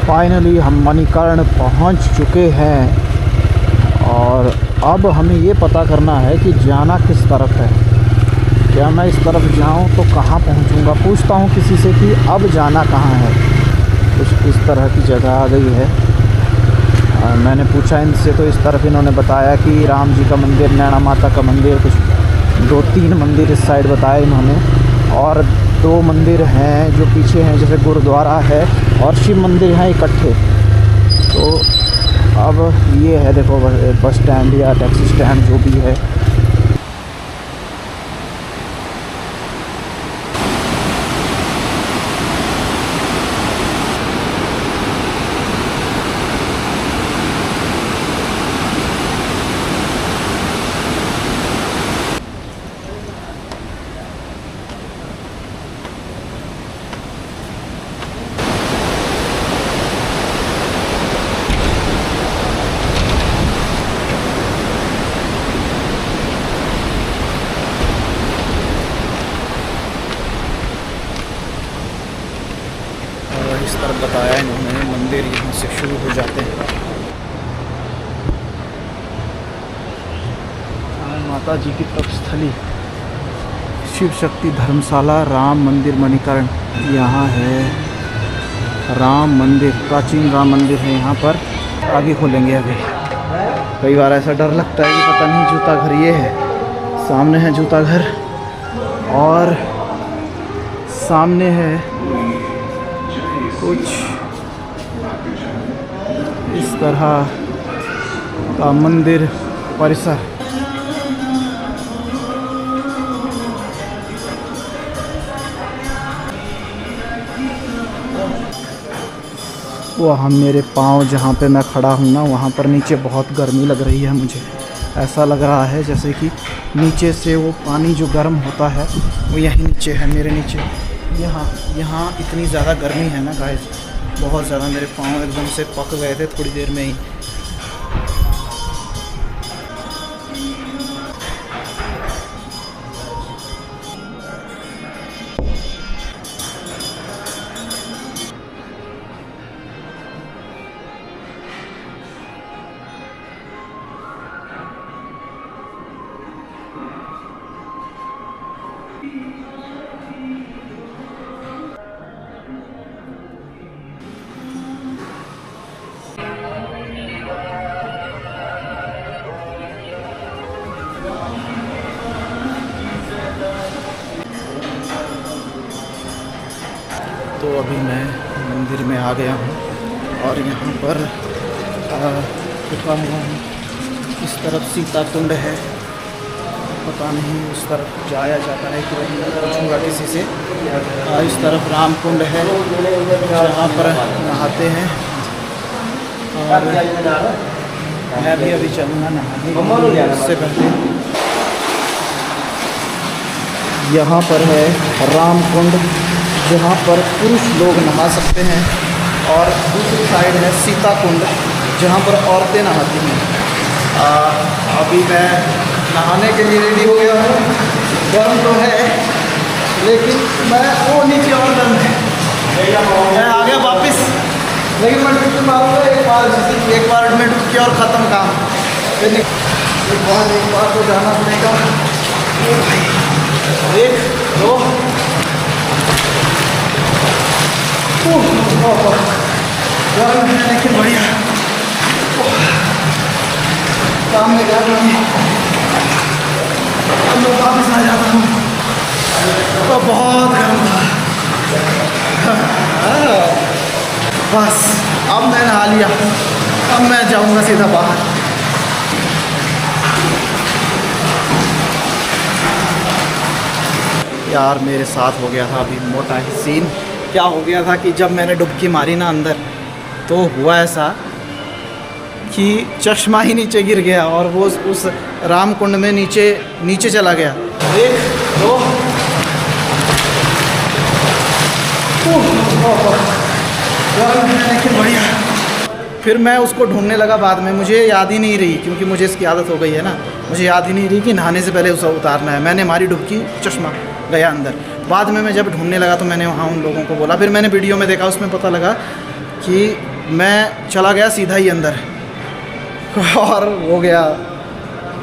Finally हम मणिकर्ण पहुंच चुके हैं और अब हमें ये पता करना है कि जाना किस तरफ है। क्या मैं इस तरफ जाऊं तो कहाँ पहुंचूंगा? पूछता हूं किसी से कि अब जाना कहाँ है। कुछ इस तरह की जगह आ गई है। मैंने पूछा इनसे तो इस तरफ इन्होंने बताया कि राम जी का मंदिर, नैना माता का मंदिर, कुछ 2-3 मंदिर इस साइड बताए इन्होंने, और 2 मंदिर हैं जो पीछे हैं, जैसे गुरुद्वारा है और शिव मंदिर हैं इकट्ठे। तो अब ये है, देखो बस स्टैंड या टैक्सी स्टैंड जो भी है। इस तरफ बताया इन्होंने मंदिर यहाँ से शुरू हो जाते हैं। माता जी की तपस्थली, शिव शक्ति धर्मशाला, राम मंदिर मणिकर्ण। यहाँ है राम मंदिर, प्राचीन राम मंदिर है यहाँ पर। आगे खोलेंगे अभी। कई बार ऐसा डर लगता है कि पता नहीं जूता घर ये है। सामने है जूता घर और सामने है कुछ इस तरह का मंदिर परिसर। वहाँ मेरे पाँव जहाँ पे मैं खड़ा हूँ ना, वहाँ पर नीचे बहुत गर्मी लग रही है मुझे। ऐसा लग रहा है जैसे कि नीचे से वो पानी जो गर्म होता है वो यहीं नीचे है, मेरे नीचे। यहाँ इतनी ज़्यादा गर्मी है ना गाइस, बहुत ज़्यादा। मेरे पाँव एकदम से पक गए थे थोड़ी देर में ही। तो अभी मैं मंदिर में आ गया हूँ और यहाँ पर रुका हुआ हूँ। इस तरफ सीता कुंड है, पता नहीं उस तरफ जाया जाता है कि नहीं, पूछूँगा किसी से। इस तरफ राम कुंड है जहाँ पर नहाते हैं और मैं भी अभी चलूँगा नहाने। उससे पहले यहाँ पर है राम कुंड जहाँ पर पुरुष लोग नहा सकते हैं और दूसरी साइड है सीता कुंड जहाँ पर औरतें नहाती हैं। अभी मैं नहाने के लिए रेडी हो गया हूँ। गर्म तो है लेकिन मैं वो नीचे और गर्म है। मैं आ गया वापस, लेकिन मैं डुबकी मारूंगा एक बार में डुबकी और ख़त्म काम। एक बार तो जाना पड़ेगा। 1 2 गर्म है लेकिन बढ़िया काम में कर रही। अब मैं वापस आ जाता हूँ तो बहुत गर्म था। बस अब मैं नहा लिया, अब मैं जाऊँगा सीधा बाहर। यार मेरे साथ हो गया था अभी मोटा ही सीन। क्या हो गया था कि जब मैंने डुबकी मारी ना अंदर, तो हुआ ऐसा कि चश्मा ही नीचे गिर गया और वो उस राम कुंड में नीचे चला गया। 1 2 लेकिन बढ़िया। फिर मैं उसको ढूंढने लगा बाद में, मुझे याद ही नहीं रही क्योंकि मुझे इसकी आदत हो गई है ना, मुझे याद ही नहीं रही कि नहाने से पहले उसे उतारना है। मैंने मारी डुबकी, चश्मा गया अंदर। बाद में मैं जब ढूंढने लगा तो मैंने वहाँ उन लोगों को बोला, फिर मैंने वीडियो में देखा, उसमें पता लगा कि मैं चला गया सीधा ही अंदर और हो गया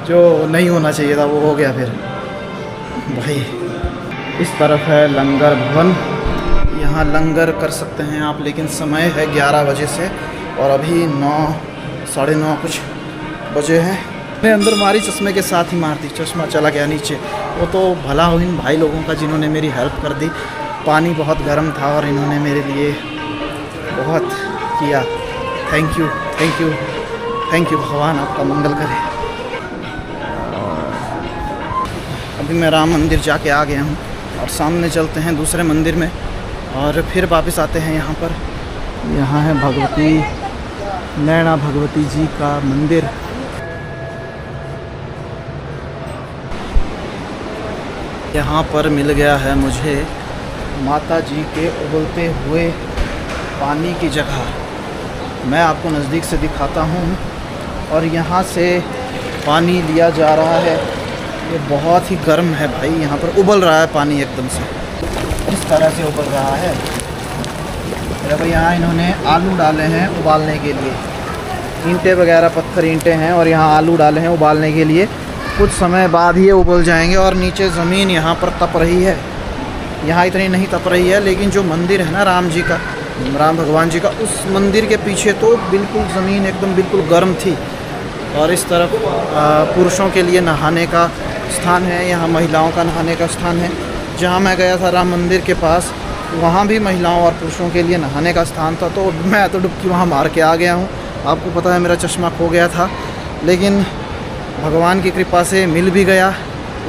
जो नहीं होना चाहिए था, वो हो गया। फिर भाई इस तरफ है लंगर भवन, यहाँ लंगर कर सकते हैं आप, लेकिन समय है 11 बजे से और अभी 9 साढ़े 9 कुछ बजे हैं। मैं अंदर मारी, चश्मे के साथ ही मार दी, चश्मा चला गया नीचे। वो तो भला हो इन भाई लोगों का जिन्होंने मेरी हेल्प कर दी। पानी बहुत गर्म था और इन्होंने मेरे लिए बहुत किया। Thank you thank you thank you, भगवान आपका मंगल करे। अभी मैं राम मंदिर जाके आ गया हूँ और सामने चलते हैं दूसरे मंदिर में और फिर वापस आते हैं यहाँ पर। यहाँ है भगवती नैना भगवती जी का मंदिर। यहाँ पर मिल गया है मुझे माता जी के उबलते हुए पानी की जगह। मैं आपको नज़दीक से दिखाता हूँ और यहाँ से पानी लिया जा रहा है। ये बहुत ही गर्म है भाई, यहाँ पर उबल रहा है पानी एकदम से, इस तरह से उबल रहा है। देखो यहाँ इन्होंने आलू डाले हैं उबालने के लिए, ईंटें वगैरह पत्थर ईंटें हैं और यहाँ आलू डाले हैं उबालने के लिए। कुछ समय बाद ये उबल जाएंगे और नीचे ज़मीन यहाँ पर तप रही है। यहाँ इतनी नहीं तप रही है, लेकिन जो मंदिर है ना राम जी का, राम भगवान जी का, उस मंदिर के पीछे तो बिल्कुल ज़मीन एकदम बिल्कुल गर्म थी। और इस तरफ पुरुषों के लिए नहाने का स्थान है, यहाँ महिलाओं का नहाने का स्थान है। जहाँ मैं गया था राम मंदिर के पास, वहाँ भी महिलाओं और पुरुषों के लिए नहाने का स्थान था। तो मैं तो डुबकी वहाँ मार के आ गया हूँ। आपको पता है मेरा चश्मा खो गया था, लेकिन भगवान की कृपा से मिल भी गया।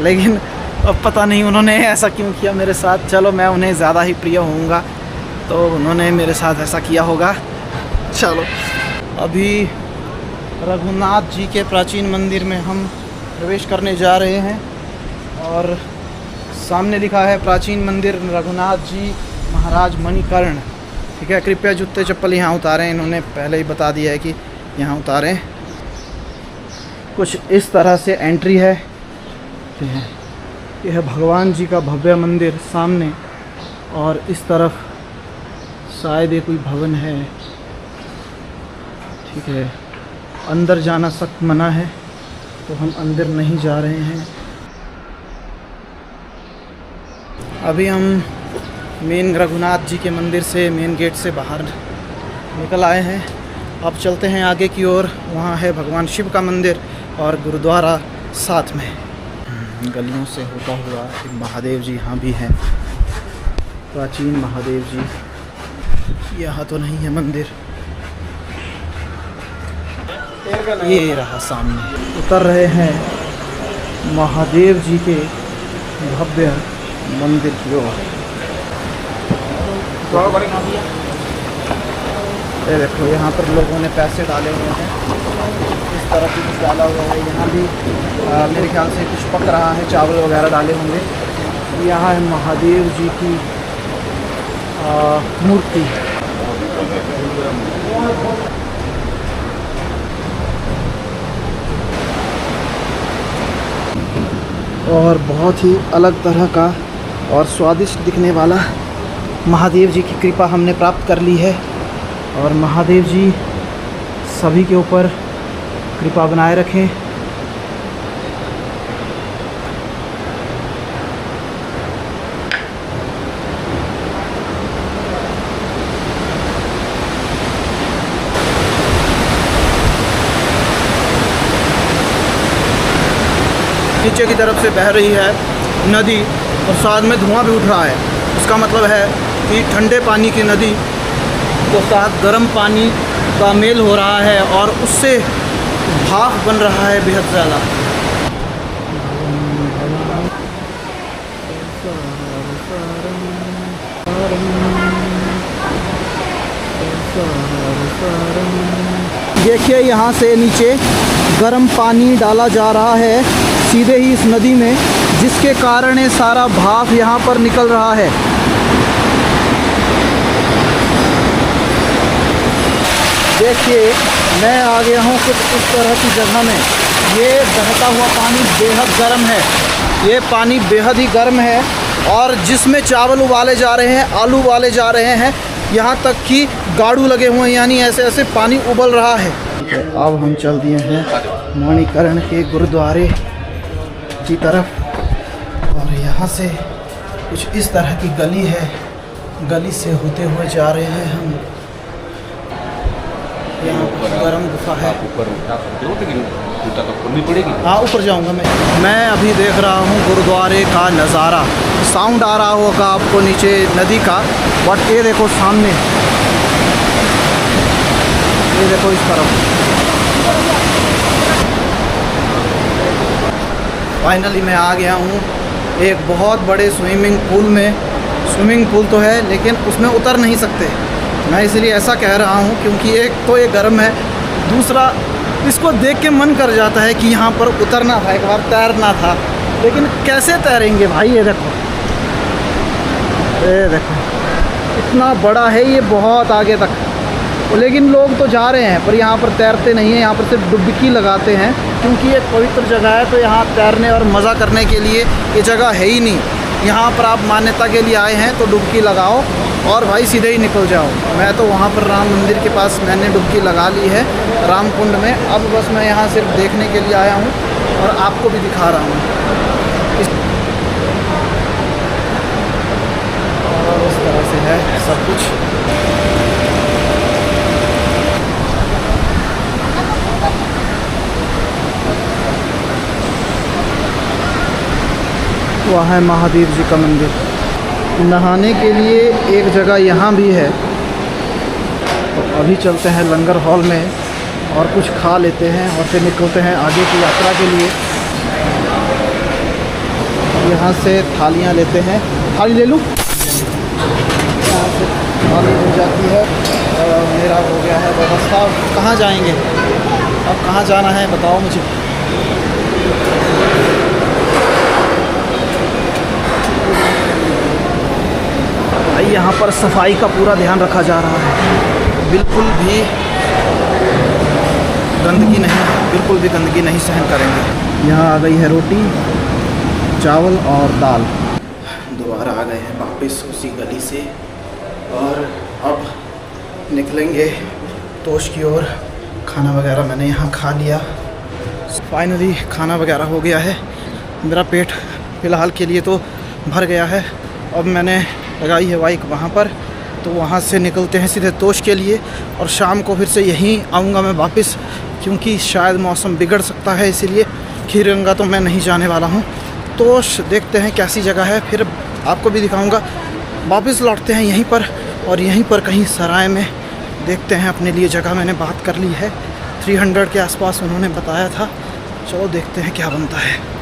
लेकिन अब पता नहीं उन्होंने ऐसा क्यों किया मेरे साथ। चलो मैं उन्हें ज़्यादा ही प्रिय होऊंगा तो उन्होंने मेरे साथ ऐसा किया होगा। चलो अभी रघुनाथ जी के प्राचीन मंदिर में हम प्रवेश करने जा रहे हैं और सामने लिखा है प्राचीन मंदिर रघुनाथ जी महाराज मणिकर्ण। ठीक है, कृपया जूते चप्पल यहाँ उतारें। इन्होंने पहले ही बता दिया है कि यहाँ उतारें। कुछ इस तरह से एंट्री है। यह है भगवान जी का भव्य मंदिर सामने और इस तरफ शायद ये कोई भवन है। ठीक है, अंदर जाना सख्त मना है तो हम अंदर नहीं जा रहे हैं। अभी हम मेन रघुनाथ जी के मंदिर से मेन गेट से बाहर निकल आए हैं। अब चलते हैं आगे की ओर। वहाँ है भगवान शिव का मंदिर और गुरुद्वारा साथ में। गलियों से होता हुआ एक महादेव जी यहाँ भी हैं, प्राचीन महादेव जी। यहाँ तो नहीं है मंदिर, ये रहा सामने। उतर रहे हैं महादेव जी के भव्य मंदिर की ओर। ये देखो यहाँ पर लोगों ने पैसे डाले हुए हैं, इस तरह से कुछ डाला हुआ है। यहाँ भी मेरे ख्याल से कुछ पक रहा है, चावल वगैरह डाले होंगे। यहाँ है महादेव जी की मूर्ति। और बहुत ही अलग तरह का और स्वादिष्ट दिखने वाला महादेव जी की कृपा हमने प्राप्त कर ली है। और महादेव जी सभी के ऊपर कृपा बनाए रखें। नीचे की तरफ से बह रही है नदी और साथ में धुआं भी उठ रहा है। इसका मतलब है कि ठंडे पानी की नदी के साथ गर्म पानी का मेल हो रहा है और उससे भाप बन रहा है बेहद ज़्यादा। देखिए यहाँ से नीचे गर्म पानी डाला जा रहा है सीधे ही इस नदी में, जिसके कारण ये सारा भाप यहाँ पर निकल रहा है। देखिए मैं आ गया हूँ कुछ इस तरह की जगह में। ये बहता हुआ पानी बेहद गर्म है, ये पानी बेहद ही गर्म है और जिसमें चावल उबाले जा रहे हैं, आलू उबाले जा रहे हैं। यहाँ तक कि गाड़ू लगे हुए हैं, यानी ऐसे ऐसे पानी उबल रहा है। अब हम चल दिए हैं मणिकर्ण के गुरुद्वारे की तरफ, और यहाँ से कुछ इस तरह की गली है, गली से होते हुए जा रहे हैं हम। यहाँ गर्म गुफा है, हाँ ऊपर जाऊँगा मैं अभी देख रहा हूँ गुरुद्वारे का नज़ारा। साउंड आ रहा होगा आपको नीचे नदी का, बट ये देखो सामने, ये देखो इस तरफ। फाइनली मैं आ गया हूँ एक बहुत बड़े स्विमिंग पूल में। स्विमिंग पूल तो है लेकिन उसमें उतर नहीं सकते, मैं इसलिए ऐसा कह रहा हूँ क्योंकि एक तो ये गर्म है, दूसरा इसको देख के मन कर जाता है कि यहाँ पर उतरना था, एक बार तैरना था, लेकिन कैसे तैरेंगे भाई। ये देखो इतना बड़ा है ये, बहुत आगे तक, लेकिन लोग तो जा रहे हैं पर यहाँ पर तैरते नहीं हैं, यहाँ पर सिर्फ डुबकी लगाते हैं क्योंकि एक पवित्र जगह है। तो यहाँ तैरने और मज़ा करने के लिए ये जगह है ही नहीं। यहाँ पर आप मान्यता के लिए आए हैं तो डुबकी लगाओ और भाई सीधे ही निकल जाओ। मैं तो वहाँ पर राम मंदिर के पास मैंने डुबकी लगा ली है, राम कुंड में। अब बस मैं यहाँ सिर्फ देखने के लिए आया हूँ और आपको भी दिखा रहा हूँ। और इस तरह से है सब कुछ। वहाँ है महादेव जी का मंदिर। नहाने के लिए एक जगह यहाँ भी है, तो अभी चलते हैं लंगर हॉल में और कुछ खा लेते हैं और फिर निकलते हैं आगे की यात्रा के लिए। यहाँ से थालियाँ लेते हैं, थाली ले लूँ, यहाँ से थाली मिल जाती है। और मेरा हो गया है व्यवस्था। कहाँ जाएंगे अब, कहाँ जाना है बताओ मुझे। भाई यहाँ पर सफाई का पूरा ध्यान रखा जा रहा है, बिल्कुल भी गंदगी नहीं, बिल्कुल भी गंदगी नहीं सहन करेंगे। यहाँ आ गई है रोटी, चावल और दाल। दोबारा आ गए हैं वापस उसी गली से और अब निकलेंगे तोश की ओर। खाना वगैरह मैंने यहाँ खा लिया, फाइनली खाना वगैरह हो गया है। मेरा पेट फ़िलहाल के लिए तो भर गया है। अब मैंने लगाई है बाइक वहाँ पर, तो वहाँ से निकलते हैं सीधे तोश के लिए। और शाम को फिर से यहीं आऊँगा मैं वापस, क्योंकि शायद मौसम बिगड़ सकता है, इसीलिए खीरगंगा तो मैं नहीं जाने वाला हूँ। तोश देखते हैं कैसी जगह है, फिर आपको भी दिखाऊँगा। वापस लौटते हैं यहीं पर, और यहीं पर कहीं सराय में देखते हैं अपने लिए जगह। मैंने बात कर ली है, 300 के आसपास उन्होंने बताया था। चलो देखते हैं क्या बनता है।